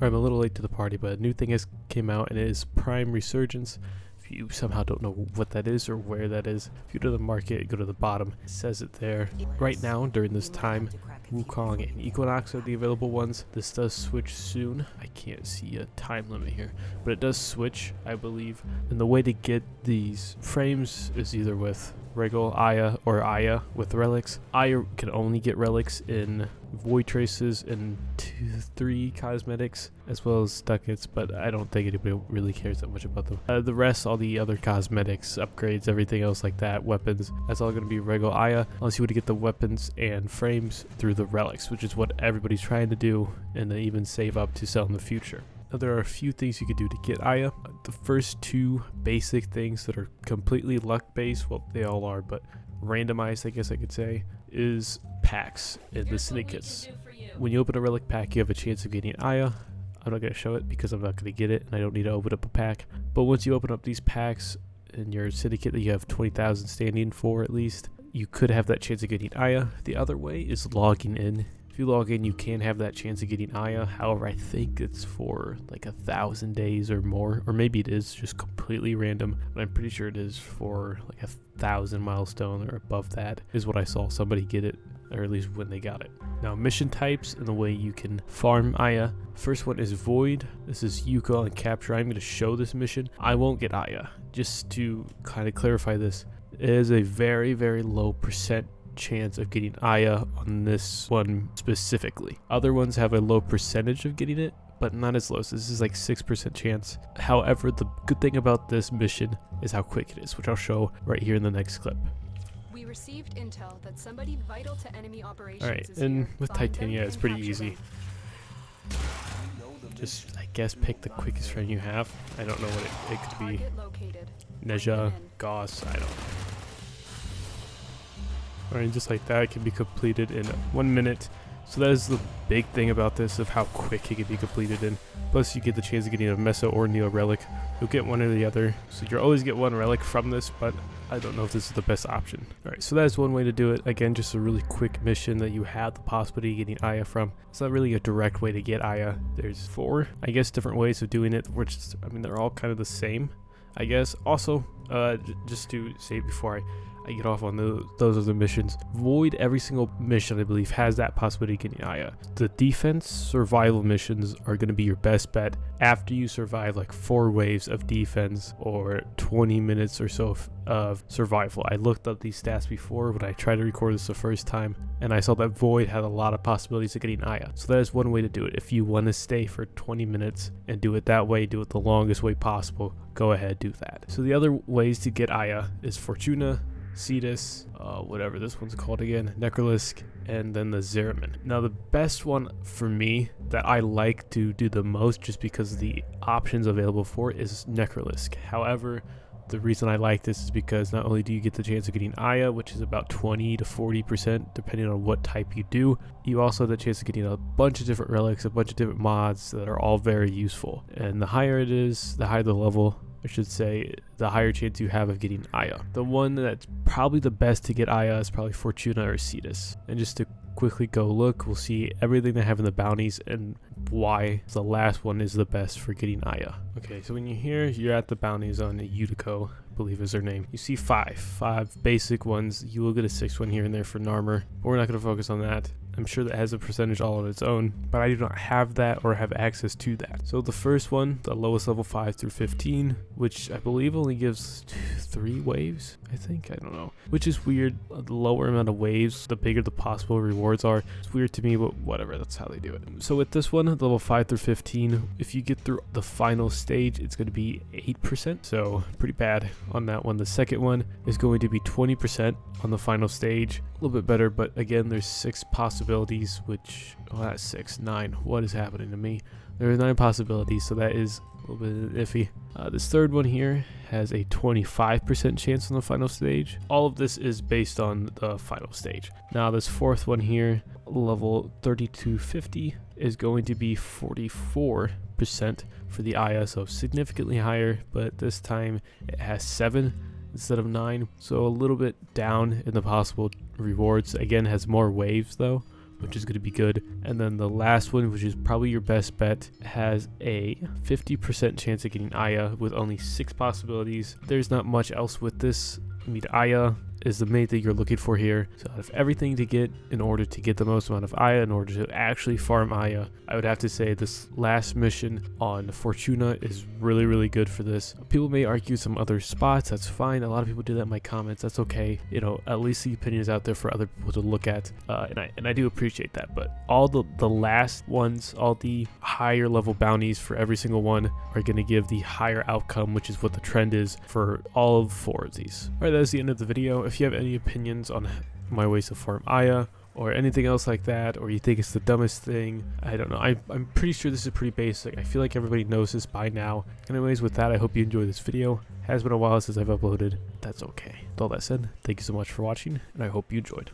or I'm a little late to the party, but a new thing has came out, and it is Prime Resurgence. If you somehow don't know what that is or where that is, if you go to the market, go to the bottom, it says it there. Right now, during this time, Wukong and Equinox are the available ones. This does switch soon. I can't see a time limit here, but it does switch, I believe. And the way to get these frames is either with Regal, Aya, or Aya with relics. Aya can only get relics in Void Traces and 2-3 cosmetics, as well as ducats, but I don't think anybody really cares that much about them. The rest, all the other cosmetics, upgrades, everything else like that, weapons, that's all going to be Regal Aya, unless you want to get the weapons and frames through the relics, which is what everybody's trying to do, and they even save up to sell in the future. Now, there are a few things you could do to get Aya. The first two basic things that are completely luck based, well, they all are, but randomized, I guess I could say, is packs and the syndicates. When you open a relic pack, you have a chance of getting Aya. I'm not going to show it because I'm not going to get it and I don't need to open up a pack. But once you open up these packs in your syndicate that you have 20,000 standing for at least, you could have that chance of getting Aya. The other way is logging in. If you log in, you can have that chance of getting Aya. However, I think it's for like 1,000 days or more, or maybe it is just completely random, but I'm pretty sure it is for like 1,000 milestone or above that is what I saw somebody get it, or at least when they got it. Now, mission types and the way you can farm Aya. First one is Void. This is Yuka and Capture. I'm going to show this mission. I won't get Aya. Just to kind of clarify this, it is a very, very low percent chance of getting Aya on this one specifically. Other ones have a low percentage of getting it, but not as low. So this is like 6% chance. However, the good thing about this mission is how quick it is, which I'll show right here in the next clip. We received intel that somebody vital to enemy operations. Alright, is and here. with Find Titania, them it's and pretty capture easy. them. Just, I guess, pick the quickest friend you have. I don't know what it could be. Target located. Neja, Gauss, I don't know. Alright, just like that, it can be completed in 1 minute. So that is the big thing about this, of how quick it can be completed in. Plus, you get the chance of getting a Meso or Neo relic. You'll get one or the other. So you'll always get one relic from this, but I don't know if this is the best option. Alright, so that is one way to do it. Again, just a really quick mission that you have the possibility of getting Aya from. It's not really a direct way to get Aya. There's 4, I guess, different ways of doing it, which, I mean, they're all kind of the same, I guess. Also, just to say before I get off on those other missions, Void, every single mission I believe has that possibility of getting Aya. The defense survival missions are going to be your best bet after you survive like 4 waves of defense or 20 minutes or so of survival. I looked up these stats before when I tried to record this the first time, and I saw that Void had a lot of possibilities of getting Aya. So that is one way to do it. If you want to stay for 20 minutes and do it that way, do it the longest way possible, go ahead, do that. So the other ways to get Aya is Fortuna, Cetus, whatever this one's called again, Necrolisk, and then the Zeraman. Now, the best one for me that I like to do the most, just because of the options available for it, is Necrolisk. However, the reason I like this is because not only do you get the chance of getting Aya, which is about 20 to 40% depending on what type you do, you also have the chance of getting a bunch of different relics, a bunch of different mods that are all very useful. And the higher it is, the higher the level, I should say, the higher chance you have of getting Aya. The one that's probably the best to get Aya is probably Fortuna or Cetus. And just to quickly go look, we'll see everything they have in the bounties and why the last one is the best for getting Aya. Okay, so when you're here, you're at the bounties on Utico, I believe is their name. You see 5 basic ones. You will get a 6th one here and there for Narmer, but we're not going to focus on that. I'm sure that has a percentage all on its own, but I do not have that or have access to that. So the first one, the lowest level 5 through 15, which I believe only gives 3 waves, I think, I don't know. Which is weird. The lower amount of waves, the bigger the possible rewards are. It's weird to me, but whatever, that's how they do it. So with this one, level 5 through 15, if you get through the final stage, it's going to be 8%, so pretty bad on that one. The second one is going to be 20% on the final stage. A little bit better, but again, there's 6 possibilities, which, oh, that's 6, 9. What is happening to me? There are 9 possibilities, so that is a little bit iffy. This third one here has a 25% chance on the final stage. All of this is based on the final stage. Now, this fourth one here, level 3250, is going to be 44% for the Aya, so significantly higher, but this time it has 7 instead of 9, so a little bit down in the possible rewards. Again, has more waves though, which is going to be good. And then the last one, which is probably your best bet, has a 50% chance of getting Aya with only 6 possibilities. There's not much else with this. I mean, Aya is the main thing you're looking for here. So out of everything to get in order to get the most amount of Aya, in order to actually farm Aya, I would have to say this last mission on Fortuna is really, really good for this. People may argue some other spots, that's fine. A lot of people do that in my comments, that's okay. You know, at least the opinion is out there for other people to look at, and I do appreciate that. But all the last ones, all the higher level bounties for every single one are going to give the higher outcome, which is what the trend is for all 4 of these. Alright, that is the end of the video. If you have any opinions on my ways to farm Aya or anything else like that, or you think it's the dumbest thing, I don't know. I'm pretty sure this is pretty basic. I feel like everybody knows this by now. Anyways, with that, I hope you enjoyed this video. Has been a while since I've uploaded. That's okay. With all that said, thank you so much for watching, and I hope you enjoyed.